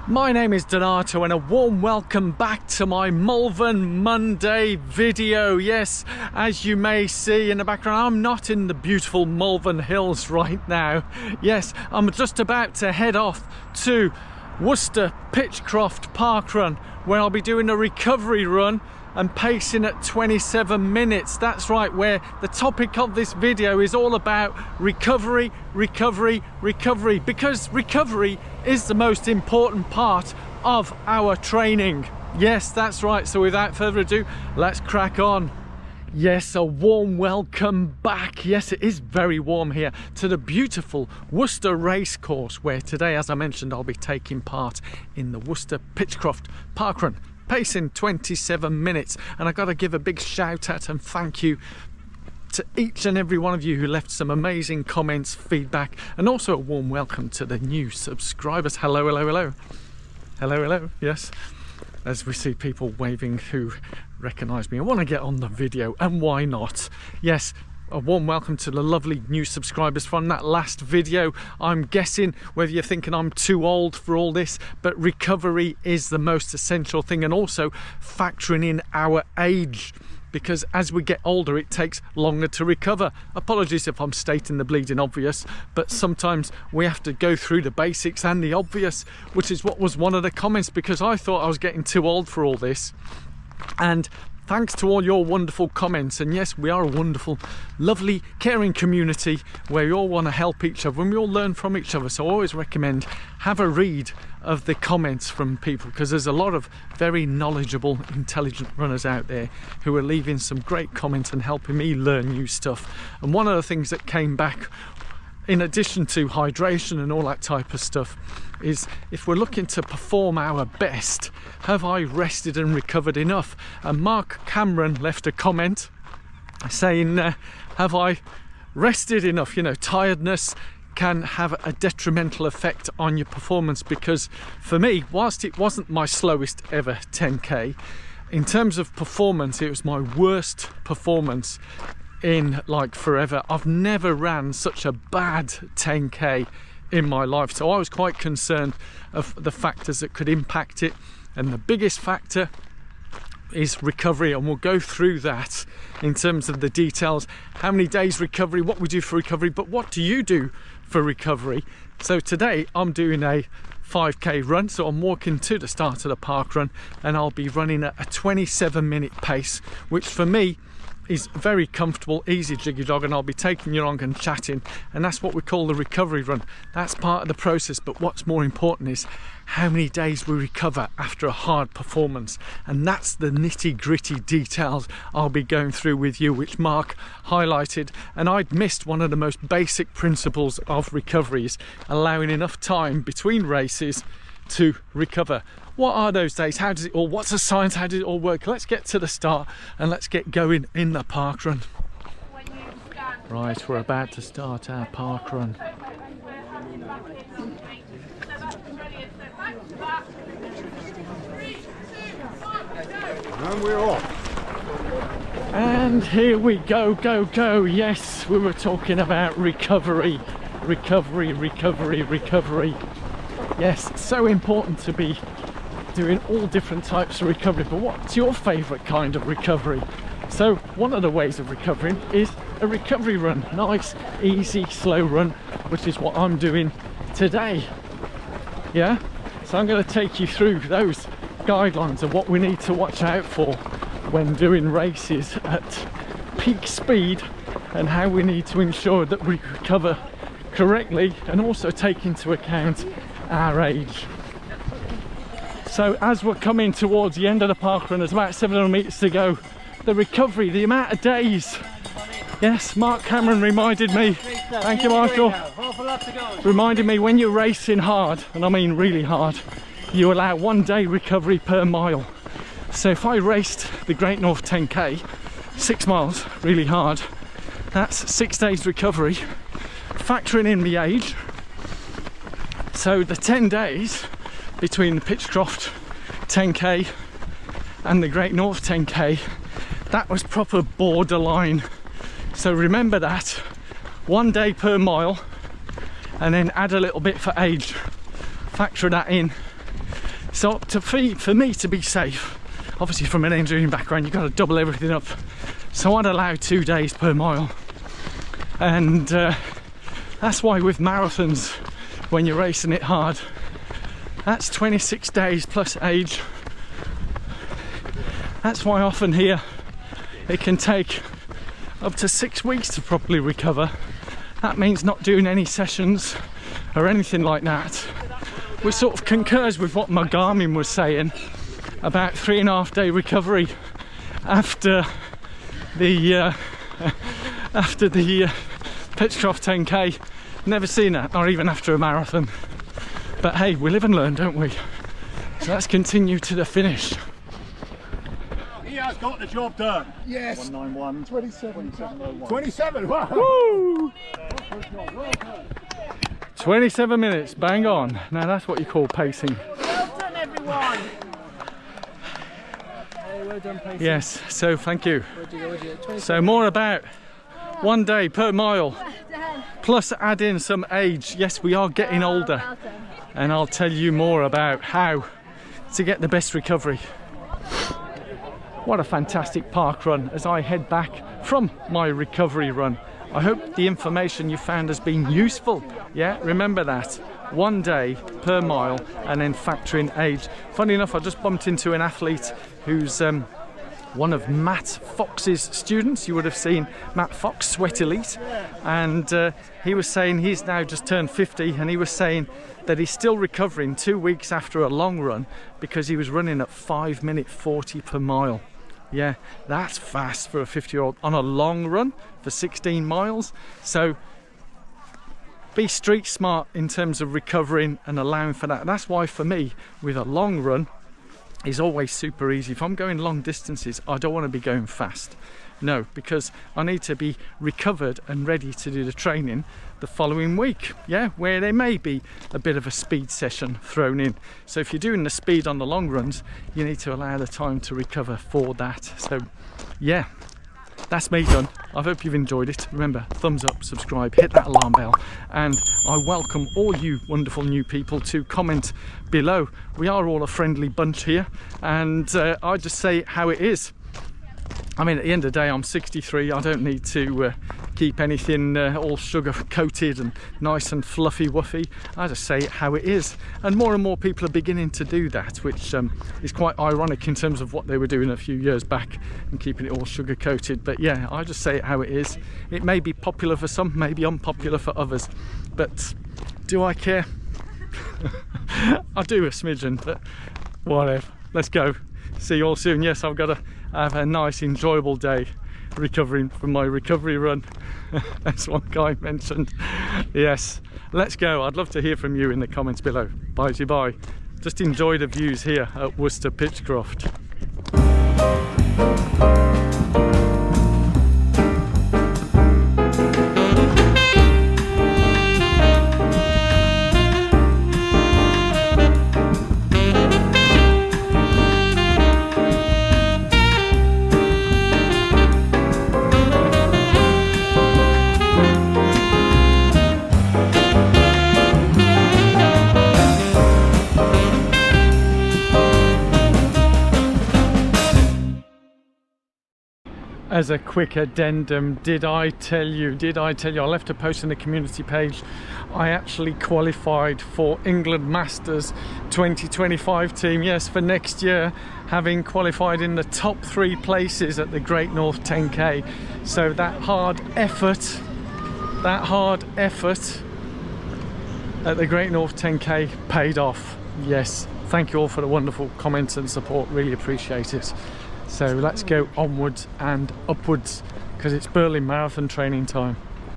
My name is Donato and a warm welcome back to my Malvern Monday video. Yes, as you may see in the background, I'm not in the beautiful Malvern Hills right now. Yes, I'm just about to head off to Worcester Pitchcroft Parkrun, where I'll be doing a recovery run and pacing at 27 minutes. That's right, where the topic of this video is all about recovery, because recovery is the most important part of our training. Yes, that's right. So without further ado, let's crack on. Yes, a warm welcome back. Yes, it is very warm here to the beautiful Worcester Racecourse, where today, as I mentioned, I'll be taking part in the Worcester Pitchcroft Parkrun, pacing 27 minutes. And I've got to give a big shout out and thank you to each and every one of you who left some amazing comments, feedback, and also a warm welcome to the new subscribers. Hello, hello, hello. Hello, hello, yes. As we see people waving who recognise me and want to get on the video, and why not? Yes, a warm welcome to the lovely new subscribers from that last video. I'm guessing whether you're thinking I'm too old for all this, but recovery is the most essential thing, and also factoring in our age, because as we get older it takes longer to recover. Apologies if I'm stating the bleeding obvious, but sometimes we have to go through the basics and the obvious, which is what was one of the comments, because I thought I was getting too old for all this. And thanks to all your wonderful comments. And yes, we are a wonderful, lovely, caring community where we all want to help each other and we all learn from each other. So I always recommend have a read of the comments from people, because there's a lot of very knowledgeable, intelligent runners out there who are leaving some great comments and helping me learn new stuff. And one of the things that came back, in addition to hydration and all that type of stuff, is if we're looking to perform our best, have I rested and recovered enough? And Mark Cameron left a comment saying, have I rested enough? You know, tiredness can have a detrimental effect on your performance, because for me, whilst it wasn't my slowest ever 10k, in terms of performance, it was my worst performance in like forever. I've never ran such a bad 10k in my life, so I was quite concerned of the factors that could impact it, and the biggest factor is recovery, and we'll go through that in terms of the details. How many days recovery, what we do for recovery, but what do you do for recovery? So today I'm doing a 5k run, so I'm walking to the start of the park run, and I'll be running at a 27-minute pace, which for me is very comfortable, easy jiggy jog, and I'll be taking you along and chatting, and that's what we call the recovery run. That's part of the process, but what's more important is how many days we recover after a hard performance, and that's the nitty-gritty details I'll be going through with you, which Mark highlighted. And I'd missed one of the most basic principles of recovery, is allowing enough time between races to recover. What are those days? How does it all, what's the science? How does it all work? Let's get to the start and let's get going in the park run. Right, we're about to start our park run. And we're off. And here we go, go, go. Yes, we were talking about recovery. Yes, it's so important to be doing all different types of recovery, but what's your favourite kind of recovery? So one of the ways of recovering is a recovery run, nice, easy, slow run, which is what I'm doing today. Yeah, so I'm going to take you through those guidelines of what we need to watch out for when doing races at peak speed, and how we need to ensure that we recover correctly and also take into account our age. So as we're coming towards the end of the parkrun, there's about 700 meters to go. The recovery, the amount of days. Yes, Mark Cameron reminded me, thank you Marshall, reminded me when you're racing hard, and I mean really hard, you allow 1 day recovery per mile. So if I raced the Great North 10k, 6 miles, really hard, that's 6 days recovery, factoring in the age. So the 10 days between the Pitchcroft 10k and the Great North 10k, that was proper borderline. So remember that, 1 day per mile, and then add a little bit for age, factor that in, So for me to be safe, obviously from an engineering background, you've got to double everything up. So I'd allow 2 days per mile. And that's why with marathons, when you're racing it hard, that's 26 days plus age. That's why often here it can take up to 6 weeks to properly recover. That means not doing any sessions or anything like that, which sort of concurs with what my Garmin was saying about 3.5 day recovery after the Pitchcroft 10k. Never seen that, not even after a marathon. But hey, we live and learn, don't we? So let's continue to the finish. He has got the job done. Yes. 191. 27. 27. Wow. Woo! 27 minutes, bang on. Now that's what you call pacing. Well done, everyone. Well done, pacing. Yes, so thank you. Where'd you go? So more about 1 day per mile, plus add in some age. Yes, we are getting older, and I'll tell you more about how to get the best recovery. What a fantastic park run as I head back from my recovery run. I hope the information you found has been useful. Yeah, remember that. 1 day per mile, and then factor in age. Funny enough, I just bumped into an athlete who's one of Matt Fox's students. You would have seen Matt Fox, Sweat Elite, and he was saying he's now just turned 50, and he was saying that he's still recovering 2 weeks after a long run because he was running at 5:40 per mile. Yeah, that's fast for a 50-year-old on a long run for 16 miles. So be street smart in terms of recovering and allowing for that. That's why for me, with a long run, is always super easy. If I'm going long distances, I don't want to be going fast. No, because I need to be recovered and ready to do the training the following week. Yeah, where there may be a bit of a speed session thrown in. So if you're doing the speed on the long runs, you need to allow the time to recover for that. So yeah, that's me done. I hope you've enjoyed it. Remember, thumbs up, subscribe, hit that alarm bell, and I welcome all you wonderful new people to comment below. We are all a friendly bunch here, and I just say how it is. I mean, at the end of the day, I'm 63. I don't need to keep anything all sugar coated and nice and fluffy wuffy. I just say it how it is, and more people are beginning to do that, which is quite ironic in terms of what they were doing a few years back and keeping it all sugar coated. But yeah, I just say it how it is. It may be popular for some, maybe unpopular for others, but do I care? I do a smidgen, but whatever. Let's go. See you all soon. Yes, I've got to have a nice enjoyable day recovering from my recovery run. That's one guy mentioned. Yes, let's go. I'd love to hear from you in the comments below. Bye. Just enjoy the views here at Worcester Pitchcroft. As a quick addendum, did I tell you, I left a post in the community page. I actually qualified for England Masters 2025 team, yes, for next year, having qualified in the top 3 places at the Great North 10k. So that hard effort at the Great North 10k paid off. Yes, thank you all for the wonderful comments and support, really appreciate it. So let's go onwards and upwards, because it's Berlin Marathon training time.